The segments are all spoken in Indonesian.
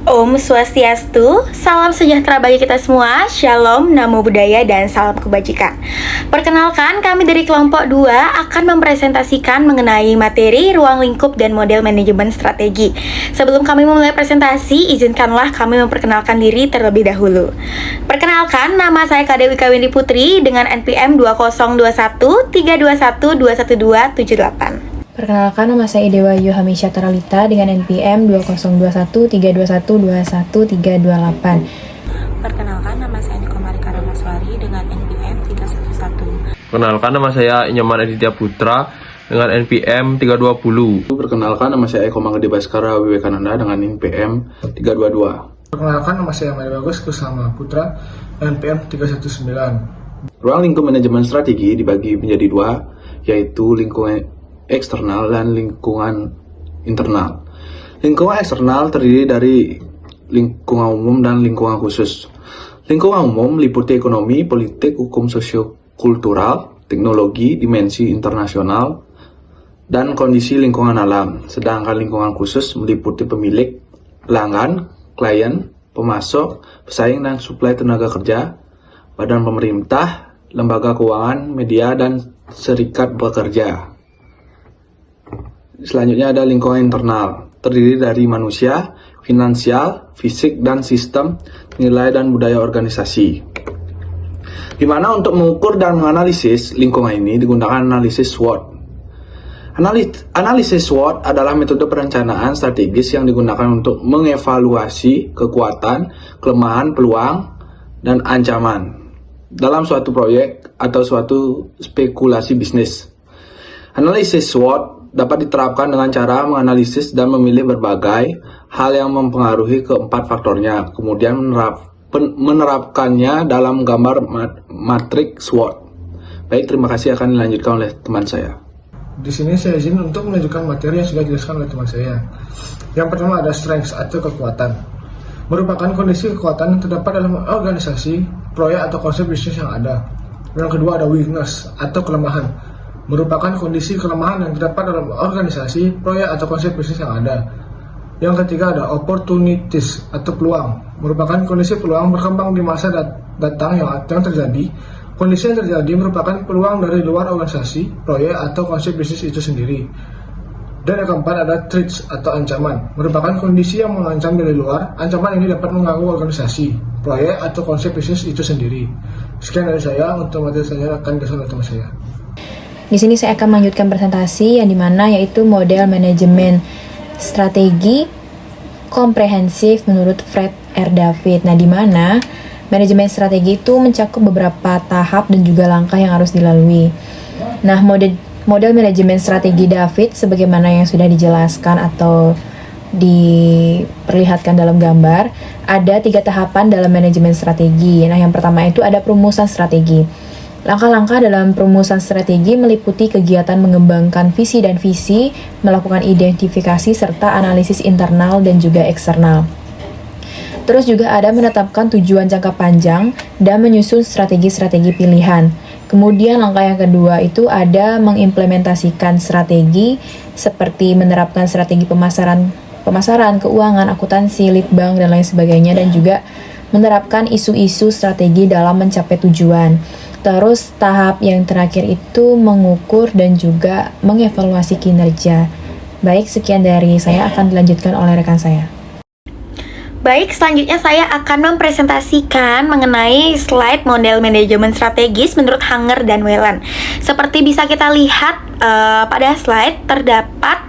Om Swastiastu, salam sejahtera bagi kita semua, Shalom, Namo Buddhaya, dan salam kebajikan. Perkenalkan, kami dari kelompok 2 akan mempresentasikan mengenai materi, ruang lingkup, dan model manajemen strategi. Sebelum kami memulai presentasi, izinkanlah kami memperkenalkan diri terlebih dahulu. Perkenalkan, nama saya Kak Dewi Kawindi Putri dengan NPM 2021 321 212 78. Perkenalkan, nama saya Idewa Yohamisya Taralita dengan NPM 2021 321 21328. Perkenalkan, nama saya Niko Marika Ramaswari dengan NPM 311. Perkenalkan, nama saya Inyaman Aditya Putra dengan NPM 320. Perkenalkan, nama saya Eko Manggede Baskara Wiwekananda dengan NPM 322. Perkenalkan, nama saya Mario Bagus Kusama Putra NPM 319. Ruang lingkup manajemen strategi dibagi menjadi dua, yaitu lingkungan eksternal dan lingkungan internal. Lingkungan eksternal terdiri dari lingkungan umum dan lingkungan khusus. Lingkungan umum meliputi ekonomi, politik, hukum sosiokultural, teknologi, dimensi internasional, dan kondisi lingkungan alam. Sedangkan lingkungan khusus meliputi pemilik, pelanggan, klien, pemasok, pesaing dan suplai tenaga kerja, badan pemerintah, lembaga keuangan, media, dan serikat pekerja. Selanjutnya ada lingkungan internal, terdiri dari manusia, finansial, fisik, dan sistem, nilai dan budaya organisasi. Di mana untuk mengukur dan menganalisis lingkungan ini digunakan analisis SWOT. Analisis SWOT adalah metode perencanaan strategis yang digunakan untuk mengevaluasi kekuatan, kelemahan, peluang, dan ancaman dalam suatu proyek atau suatu spekulasi bisnis. Analisis SWOT dapat diterapkan dengan cara menganalisis dan memilih berbagai hal yang mempengaruhi keempat faktornya, kemudian menerapkannya dalam gambar matriks SWOT. Baik, terima kasih, akan dilanjutkan oleh teman saya. Di sini saya izin untuk menunjukkan materi yang sudah dijelaskan oleh teman saya. Yang pertama ada strengths atau kekuatan. Merupakan kondisi kekuatan yang terdapat dalam organisasi, proyek atau konsep bisnis yang ada. Yang kedua ada weakness atau kelemahan. Merupakan kondisi kelemahan yang terdapat dalam organisasi, proyek atau konsep bisnis yang ada. Yang ketiga ada opportunities atau peluang. Merupakan kondisi peluang berkembang di masa datang yang terjadi. Kondisi yang terjadi merupakan peluang dari luar organisasi, proyek atau konsep bisnis itu sendiri. Dan yang keempat ada threats atau ancaman. Merupakan kondisi yang mengancam dari luar. Ancaman ini dapat mengganggu organisasi, proyek atau konsep bisnis itu sendiri. Sekian dari saya, untuk materi saya akan dijelaskan oleh teman saya. Di sini saya akan melanjutkan presentasi yang dimana yaitu model manajemen strategi komprehensif menurut Fred R. David. Nah, di mana manajemen strategi itu mencakup beberapa tahap dan juga langkah yang harus dilalui. Nah, model manajemen strategi David sebagaimana yang sudah dijelaskan atau diperlihatkan dalam gambar, ada 3 tahapan dalam manajemen strategi. Nah, yang pertama itu ada perumusan strategi. Langkah-langkah dalam perumusan strategi meliputi kegiatan mengembangkan visi dan visi, melakukan identifikasi serta analisis internal dan juga eksternal. Terus juga ada menetapkan tujuan jangka panjang dan menyusun strategi-strategi pilihan. Kemudian langkah yang kedua itu ada mengimplementasikan strategi seperti menerapkan strategi pemasaran, keuangan, akuntansi, litbang, dan lain sebagainya, dan juga menerapkan isu-isu strategi dalam mencapai tujuan. Terus tahap yang terakhir itu mengukur dan juga mengevaluasi kinerja. Baik, sekian dari saya, akan dilanjutkan oleh rekan saya. Baik, selanjutnya saya akan mempresentasikan mengenai slide model manajemen strategis menurut Hanger dan Whelan. Seperti bisa kita lihat pada slide terdapat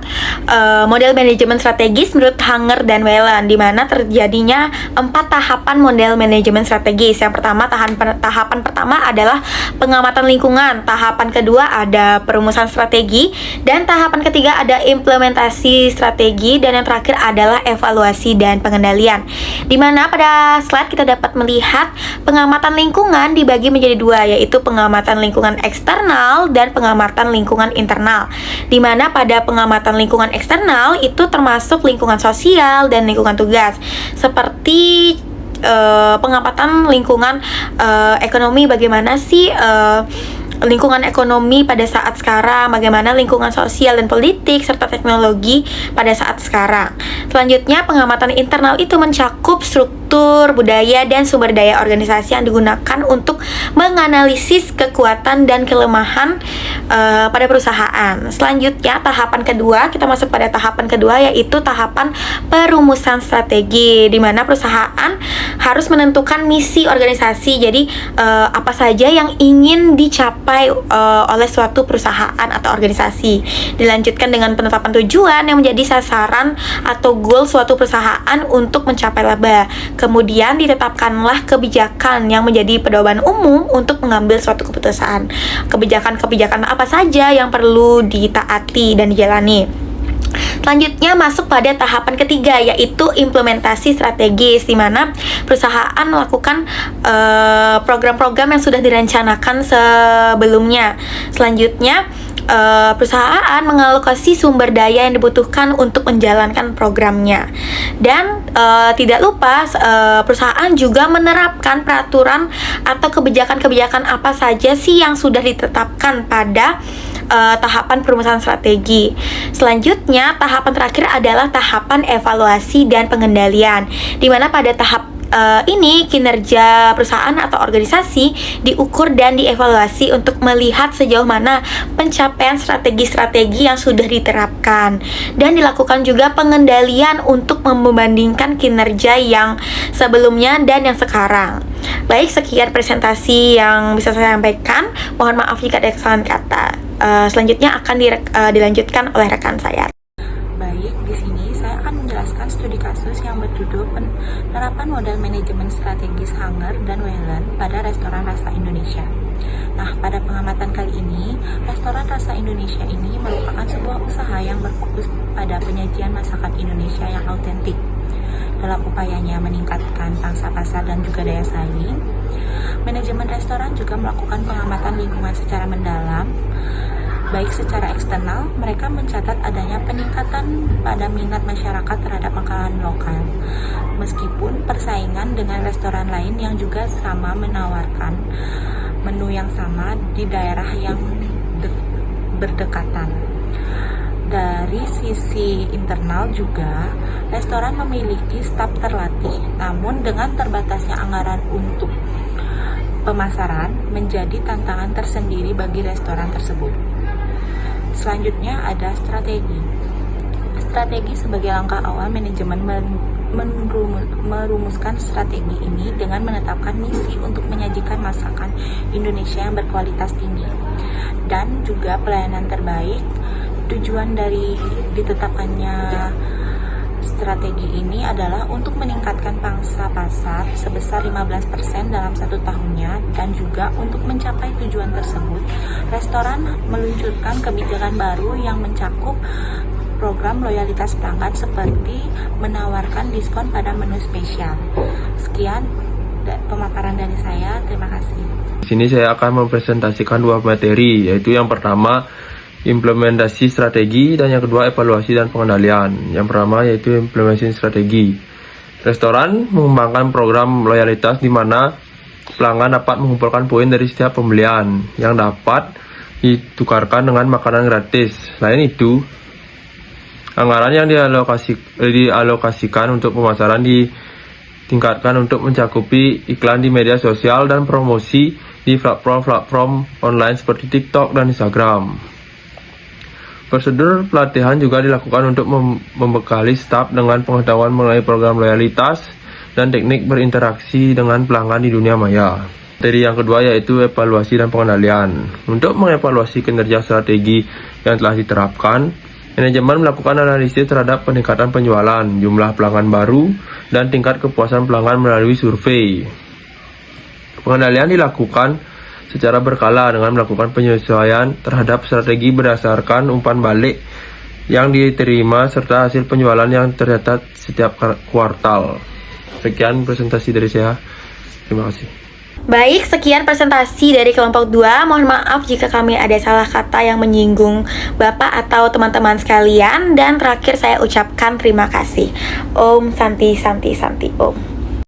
model manajemen strategis menurut Hanger dan Whelan, di mana terjadinya 4 tahapan model manajemen strategis. Yang pertama, tahapan pertama adalah pengamatan lingkungan, tahapan kedua ada perumusan strategi, dan tahapan ketiga ada implementasi strategi, dan yang terakhir adalah evaluasi dan pengendalian. Di mana pada slide kita dapat melihat pengamatan lingkungan dibagi menjadi 2, yaitu pengamatan lingkungan eksternal dan pengamatan lingkungan internal. Di mana pada pengamatan lingkungan eksternal itu termasuk lingkungan sosial dan lingkungan tugas, seperti pengamatan lingkungan ekonomi, bagaimana sih lingkungan ekonomi pada saat sekarang, bagaimana lingkungan sosial dan politik, serta teknologi pada saat sekarang. Selanjutnya, pengamatan internal itu mencakup struktur, budaya, dan sumber daya organisasi yang digunakan untuk menganalisis kekuatan dan kelemahan pada perusahaan. Selanjutnya, tahapan kedua, kita masuk pada tahapan kedua, yaitu tahapan perumusan strategi, di mana perusahaan harus menentukan misi organisasi. Jadi apa saja yang ingin dicapai oleh suatu perusahaan atau organisasi. Dilanjutkan dengan penetapan tujuan yang menjadi sasaran atau goal suatu perusahaan untuk mencapai laba. Kemudian ditetapkanlah kebijakan yang menjadi pedoman umum untuk mengambil suatu keputusan. Kebijakan-kebijakan apa saja yang perlu ditaati dan dijalani. Selanjutnya masuk pada tahapan ketiga, yaitu implementasi strategis, di mana perusahaan melakukan program-program yang sudah direncanakan sebelumnya. Selanjutnya perusahaan mengalokasi sumber daya yang dibutuhkan untuk menjalankan programnya. Dan tidak lupa perusahaan juga menerapkan peraturan atau kebijakan-kebijakan apa saja sih yang sudah ditetapkan pada tahapan perumusan strategi. Selanjutnya, tahapan terakhir adalah tahapan evaluasi dan pengendalian, di mana pada tahap ini kinerja perusahaan atau organisasi diukur dan dievaluasi untuk melihat sejauh mana pencapaian strategi-strategi yang sudah diterapkan, dan dilakukan juga pengendalian untuk membandingkan kinerja yang sebelumnya dan yang sekarang. Baik, sekian presentasi yang bisa saya sampaikan. Mohon maaf jika ada kesalahan kata. Selanjutnya akan dilanjutkan oleh rekan saya. Baik, di sini saya akan menjelaskan studi kasus yang berjudul penerapan model manajemen strategis Hanger dan Whelan pada restoran rasa Indonesia. Nah, pada pengamatan kali ini, restoran rasa Indonesia ini merupakan sebuah usaha yang berfokus pada penyajian masakan Indonesia yang autentik. Dalam upayanya meningkatkan pangsa pasar dan juga daya saing, manajemen restoran juga melakukan pengamatan lingkungan secara mendalam. Baik secara eksternal, mereka mencatat adanya peningkatan pada minat masyarakat terhadap makanan lokal. Meskipun persaingan dengan restoran lain yang juga sama menawarkan menu yang sama di daerah yang berdekatan. Dari sisi internal juga, restoran memiliki staf terlatih, namun dengan terbatasnya anggaran untuk pemasaran menjadi tantangan tersendiri bagi restoran tersebut. Selanjutnya ada strategi. Strategi sebagai langkah awal manajemen merumuskan strategi ini dengan menetapkan misi untuk menyajikan masakan Indonesia yang berkualitas tinggi dan juga pelayanan terbaik. Tujuan dari ditetapkannya strategi ini adalah untuk meningkatkan pangsa pasar sebesar 15% dalam 1 tahunnya, dan juga untuk mencapai tujuan tersebut, restoran meluncurkan kebijakan baru yang mencakup program loyalitas pelanggan seperti menawarkan diskon pada menu spesial. Sekian pemaparan dari saya, terima kasih. Di sini saya akan mempresentasikan 2 materi, yaitu yang pertama implementasi strategi dan yang kedua evaluasi dan pengendalian. Yang pertama yaitu implementasi strategi. Restoran mengembangkan program loyalitas di mana pelanggan dapat mengumpulkan poin dari setiap pembelian yang dapat ditukarkan dengan makanan gratis. Selain itu, anggaran yang dialokasikan untuk pemasaran ditingkatkan untuk mencakupi iklan di media sosial dan promosi di platform online seperti TikTok dan Instagram. Prosedur pelatihan juga dilakukan untuk membekali staf dengan pengetahuan mengenai program loyalitas dan teknik berinteraksi dengan pelanggan di dunia maya. Materi yang kedua yaitu evaluasi dan pengendalian. Untuk mengevaluasi kinerja strategi yang telah diterapkan, manajemen melakukan analisis terhadap peningkatan penjualan, jumlah pelanggan baru, dan tingkat kepuasan pelanggan melalui survei. Pengendalian dilakukan secara berkala dengan melakukan penyesuaian terhadap strategi berdasarkan umpan balik yang diterima serta hasil penjualan yang tercatat setiap kuartal. Sekian presentasi dari saya. Terima kasih. Baik, sekian presentasi dari kelompok 2. Mohon maaf jika kami ada salah kata yang menyinggung Bapak atau teman-teman sekalian. Dan terakhir saya ucapkan terima kasih. Om Santi Santi Santi Om.